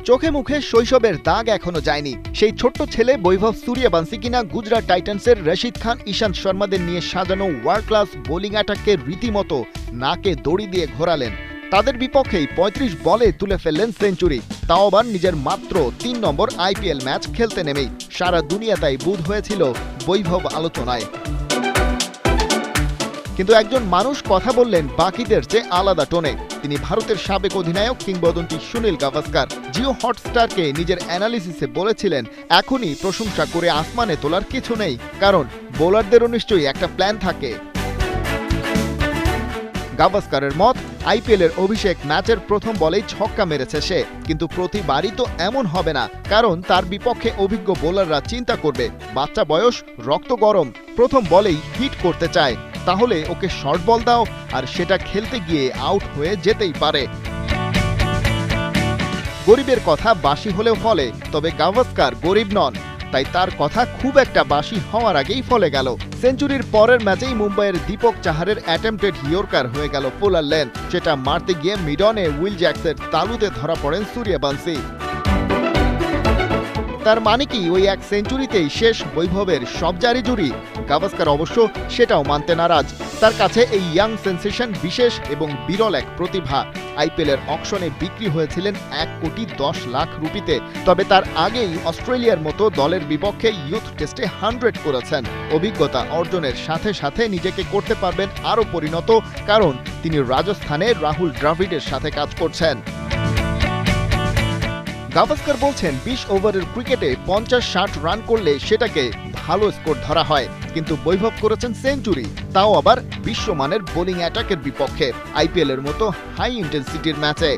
চোখে মুখে শৈশবের দাগ এখনো যায়নি। সেই ছোট্ট ছেলে বৈভব সূর্যবংশী কিনা গুজরাট টাইটান্সের রশিদ খান, ঈশান্ত শর্মাদের নিয়ে সাজানো ওয়ার্ল্ড ক্লাস বোলিং অ্যাটাককে রীতিমতো নাকে দড়ি দিয়ে ঘোরালেন। তাদের বিপক্ষেই ৩৫ বলে তুলে ফেললেন সেঞ্চুরি, তাও আবার নিজের মাত্র ৩ নম্বর আইপিএল ম্যাচ খেলতে নেমেই। সারা দুনিয়া তাই বুঁদ হয়েছিল বৈভব আলোচনায়। কিন্তু একজন মানুষ কথা বললেন বাকিদের চেয়ে আলাদা টোনে। তিনি ভারতের সাবেক অধিনায়ক কিংবদন্তি সুনীল গাভাস্কার। জিও হটস্টারকে নিজের অ্যানালিসিসে বলেছিলেন, এখনই প্রশংসা করে আসমানে তোলার কিছু নেই, কারণ বোলারদেরও নিশ্চয়ই একটা প্ল্যান থাকে। গাভাস্কারের মত, আইপিএলের অভিষেক ম্যাচের প্রথম বলেই ছক্কা মেরেছে সে, কিন্তু প্রতিবারই তো এমন হবে না, কারণ তার বিপক্ষে অভিজ্ঞ বোলাররা চিন্তা করবে বাচ্চা বয়স, রক্ত গরম, প্রথম বলেই হিট করতে চায়, তাহলে ওকে শর্ট বল দাও আর সেটা খেলতে গিয়ে আউট হয়ে যেতেই পারে। গরিবের কথা বাসি হলেও ফলে, তবে গাভাস্কার গরিব নন, তাই তার কথা খুব একটা বাসি হওয়ার আগেই ফলে গেল। সেঞ্চুরির পরের ম্যাচেই মুম্বাইয়ের দীপক চাহারের অ্যাটেম্পটেড ইয়র্কার হয়ে গেল পোলার লেন্থ। সেটা মারতে গিয়ে মিডনে উইল জ্যাক্সের তালুতে ধরা পড়েন সূর্যবংশী। তার মানে কি ওই এক সেঞ্চুরিতেই শেষ বৈভবের সব জারি-জুরি? গাভাস্কার অবশ্য সেটাও মানতে নারাজ। তার কাছে এই ইয়াং সেন্সেশন বিশেষ এবং বিরল এক প্রতিভা। আইপিএলের অকশনে বিক্রি হয়েছিলেন ১,১০,০০,০০০ রুপিতে। তবে তার আগেই অস্ট্রেলিয়ার মতো দলের বিপক্ষে ইয়ুথ টেস্টে 100 করেছেন। অভিজ্ঞতা অর্জনের সাথে সাথে নিজেকে করতে পারবেন আরও পরিণত, কারণ তিনি রাজস্থানে রাহুল দ্রাবিড়ের সাথে কাজ করছেন। গাভাস্কার বলছেন, ২০ ওভারের ক্রিকেটে ৫০-৬০ রান করলে সেটাকে ভালো স্কোর ধরা হয়, কিন্তু বৈভব করেছেন সেঞ্চুরি, তাও আবার বিশ্বমানের বোলিং অ্যাটাকের বিপক্ষে, আইপিএলের মতো হাই ইন্টেন্সিটির ম্যাচে।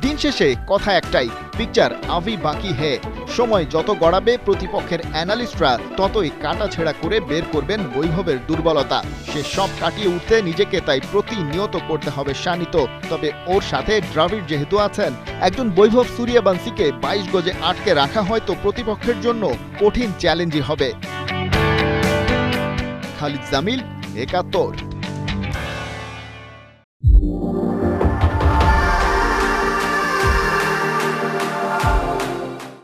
দিন শেষে কথা একটাই, পিকচার আভি বাকি হে। সময় যত গড়াবে প্রতিপক্ষের অ্যানালিস্টরা ততই কাটাছেঁড়া করে বের করবেন বৈভবের দুর্বলতা। সে সব কাটিয়ে উঠতে নিজেকে তাই প্রতিনিয়ত করতে হবে শানিত। তবে ওর সাথে দ্রাবিড় যেহেতু আছেন, একজন বৈভব সূর্যবংশীকে ২২ গজে আটকে রাখা হয়তো প্রতিপক্ষের জন্য কঠিন চ্যালেঞ্জই হবে। খালিদ জামিল, ৭১।